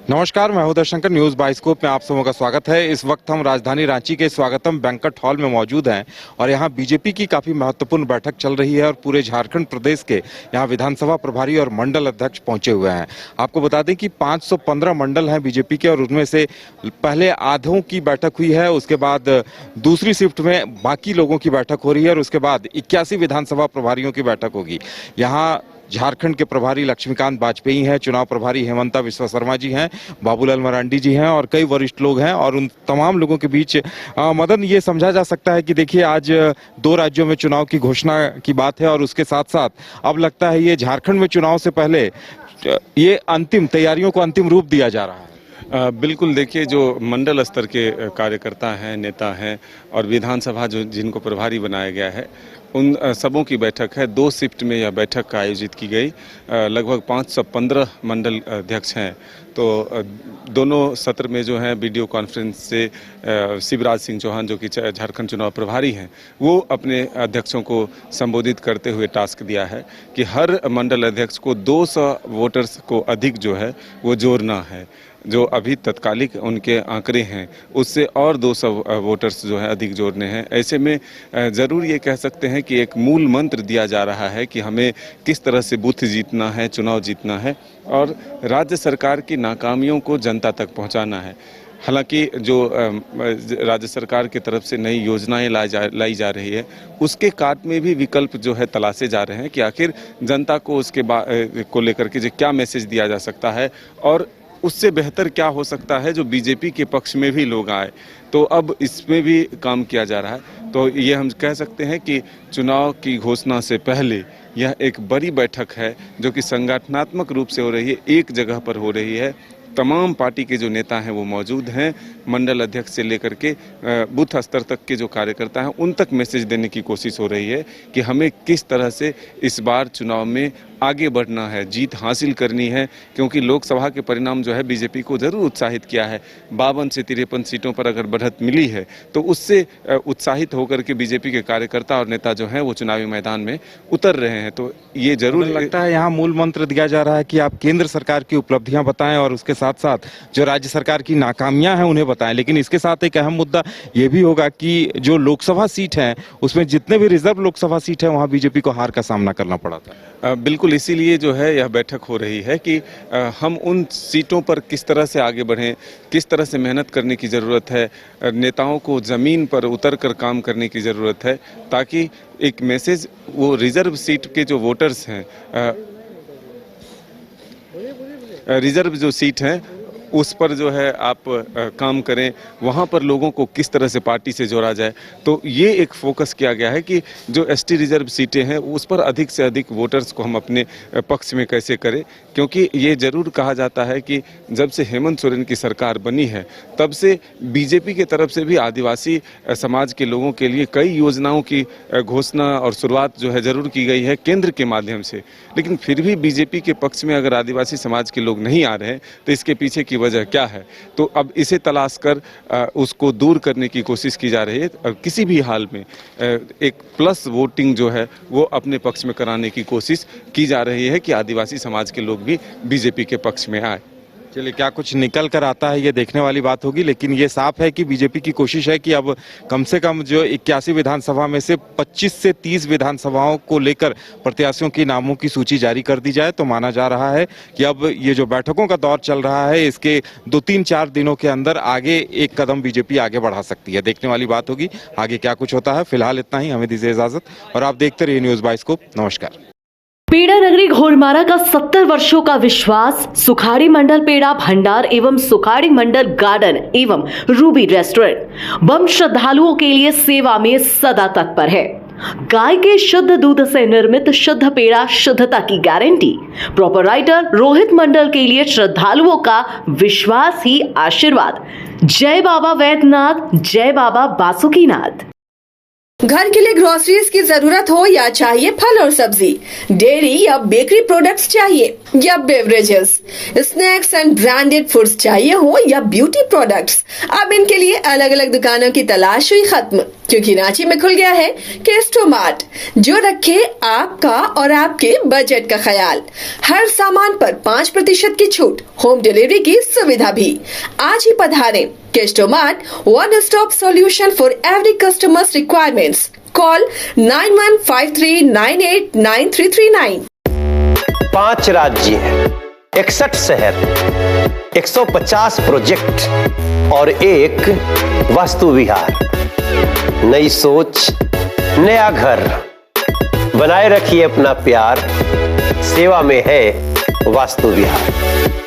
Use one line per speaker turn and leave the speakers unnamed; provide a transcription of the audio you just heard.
नमस्कार, मैं हूं शंकर। न्यूज़ बाइस्कोप में आप सबों का स्वागत है। इस वक्त हम राजधानी रांची के स्वागतम बैंक्वेट हॉल में मौजूद हैं और यहां बीजेपी की काफ़ी महत्वपूर्ण बैठक चल रही है और पूरे झारखंड प्रदेश के यहां विधानसभा प्रभारी और मंडल अध्यक्ष पहुंचे हुए हैं। आपको बता दें कि 515 मंडल हैं बीजेपी के और उनमें से पहले आधों की बैठक हुई है, उसके बाद दूसरी शिफ्ट में बाकी लोगों की बैठक हो रही है और उसके बाद 81 विधानसभा प्रभारियों की बैठक होगी। यहाँ झारखंड के प्रभारी लक्ष्मीकांत वाजपेयी हैं, चुनाव प्रभारी हेमंता विश्व शर्मा जी हैं, बाबूलाल मरांडी जी हैं और कई वरिष्ठ लोग हैं। और उन तमाम लोगों के बीच मदन, ये समझा जा सकता है कि देखिए, आज 2 राज्यों में चुनाव की घोषणा की बात है और उसके साथ साथ अब लगता है ये झारखंड में चुनाव से पहले ये अंतिम तैयारियों को अंतिम रूप दिया जा रहा है।
बिल्कुल, देखिए, जो मंडल स्तर के कार्यकर्ता हैं, नेता हैं और विधानसभा जो जिनको प्रभारी बनाया गया है, उन सबों की बैठक है। 2 शिफ्ट में यह बैठक आयोजित की गई। लगभग 515 मंडल अध्यक्ष हैं। तो दोनों सत्र में जो है वीडियो कॉन्फ्रेंस से शिवराज सिंह चौहान, जो कि झारखंड चुनाव प्रभारी हैं, वो अपने अध्यक्षों को संबोधित करते हुए टास्क दिया है कि हर मंडल अध्यक्ष को 200 वोटर्स को अधिक जो है वो जोड़ना है। जो अभी तत्कालिक उनके आंकड़े हैं उससे और 200 वोटर्स जो है अधिक जोड़ने हैं। ऐसे में ज़रूर ये कह सकते हैं कि एक मूल मंत्र दिया जा रहा है कि हमें किस तरह से बूथ जीतना है, चुनाव जीतना है और राज्य सरकार की नाकामियों को जनता तक पहुंचाना है। हालांकि जो राज्य सरकार की तरफ से नई योजनाएं लाई जा रही है, उसके काट में भी विकल्प जो है तलाशे जा रहे हैं कि आखिर जनता को उसके को लेकर के जो क्या मैसेज दिया जा सकता है और उससे बेहतर क्या हो सकता है जो बीजेपी के पक्ष में भी लोग आए। तो अब इसमें भी काम किया जा रहा है। तो ये हम कह सकते हैं कि चुनाव की घोषणा से पहले यह एक बड़ी बैठक है जो कि संगठनात्मक रूप से हो रही है, एक जगह पर हो रही है। तमाम पार्टी के जो नेता हैं वो मौजूद हैं। मंडल अध्यक्ष से लेकर के बूथ स्तर तक के जो कार्यकर्ता हैं उन तक मैसेज देने की कोशिश हो रही है कि हमें किस तरह से इस बार चुनाव में आगे बढ़ना है, जीत हासिल करनी है। क्योंकि लोकसभा के परिणाम जो है बीजेपी को ज़रूर उत्साहित किया है। 52 से 53 सीटों पर अगर बढ़त मिली है तो उससे उत्साहित होकर के बीजेपी के कार्यकर्ता और नेता जो हैं वो चुनावी मैदान में उतर रहे हैं। तो ये जरूर
लगता है यहाँ मूल मंत्र दिया जा रहा है कि आप केंद्र सरकार की उपलब्धियां बताएं और उसके साथ साथ जो राज्य सरकार की नाकामियां हैं उन्हें बताएं। लेकिन इसके साथ एक अहम मुद्दा ये भी होगा कि जो लोकसभा सीट है उसमें जितने भी रिजर्व लोकसभा सीट है वहां बीजेपी को हार का सामना करना पड़ा था।
बिल्कुल, इसीलिए जो है यह बैठक हो रही है कि हम उन सीटों पर किस तरह से आगे बढ़ें, किस तरह से मेहनत करने की ज़रूरत है। नेताओं को ज़मीन पर उतर कर काम करने की ज़रूरत है ताकि एक मैसेज वो रिजर्व सीट के जो वोटर्स हैं, रिजर्व जो सीट हैं उस पर जो है आप काम करें, वहाँ पर लोगों को किस तरह से पार्टी से जोड़ा जाए। तो ये एक फोकस किया गया है कि जो एसटी रिजर्व सीटें हैं उस पर अधिक से अधिक वोटर्स को हम अपने पक्ष में कैसे करें। क्योंकि ये ज़रूर कहा जाता है कि जब से हेमंत सोरेन की सरकार बनी है तब से बीजेपी की तरफ से भी आदिवासी समाज के लोगों के लिए कई योजनाओं की घोषणा और शुरुआत जो है ज़रूर की गई है केंद्र के माध्यम से। लेकिन फिर भी बीजेपी के पक्ष में अगर आदिवासी समाज के लोग नहीं आ रहे हैं तो इसके पीछे की वजह क्या है। तो अब इसे तलाश कर उसको दूर करने की कोशिश की जा रही है और किसी भी हाल में एक प्लस वोटिंग जो है वो अपने पक्ष में कराने की कोशिश की जा रही है कि आदिवासी समाज के लोग भी बीजेपी के पक्ष में आए।
चलिए, क्या कुछ निकल कर आता है ये देखने वाली बात होगी। लेकिन ये साफ है कि बीजेपी की कोशिश है कि अब कम से कम जो 81 विधानसभा में से 25 से 30 विधानसभाओं को लेकर प्रत्याशियों की नामों की सूची जारी कर दी जाए। तो माना जा रहा है कि अब ये जो बैठकों का दौर चल रहा है इसके 2-3-4 दिनों के अंदर आगे एक कदम बीजेपी आगे बढ़ा सकती है। देखने वाली बात होगी आगे क्या कुछ होता है। फिलहाल इतना ही, हमें दीजिए इजाजत और आप देखते रहिए न्यूज़ बाइस्कोप। नमस्कार।
पेड़ा नगरी घोड़मारा का 70 वर्षों का विश्वास सुखाड़ी मंडल पेड़ा भंडार एवं सुखाड़ी मंडल गार्डन एवं रूबी रेस्टोरेंट बम श्रद्धालुओं के लिए सेवा में सदा तत्पर है। गाय के शुद्ध दूध से निर्मित शुद्ध पेड़ा, शुद्धता की गारंटी। प्रोपराइटर रोहित मंडल के लिए श्रद्धालुओं का विश्वास ही आशीर्वाद। जय बाबा वैद्यनाथ, जय बाबा बासुकीनाथ।
घर के लिए ग्रोसरीज की जरूरत हो या चाहिए फल और सब्जी, डेयरी या बेकरी प्रोडक्ट्स चाहिए या beverages, snacks and branded foods चाहिए हो या ब्यूटी प्रोडक्ट्स, अब इनके लिए अलग अलग दुकानों की तलाश हुई खत्म, क्योंकि रांची में खुल गया है केस्टोमार्ट, जो रखे आपका और आपके बजट का ख्याल। हर सामान पर 5% की छूट, होम डिलीवरी की सुविधा भी। आज ही पधारें केस्टोमार्ट, one stop solution for every customers requirements. Call 9153989339।
5 राज्य, 61 शहर, 150 प्रोजेक्ट और एक वास्तु विहार। नई सोच, नया घर, बनाए रखिए अपना प्यार, सेवा में है वास्तु विहार।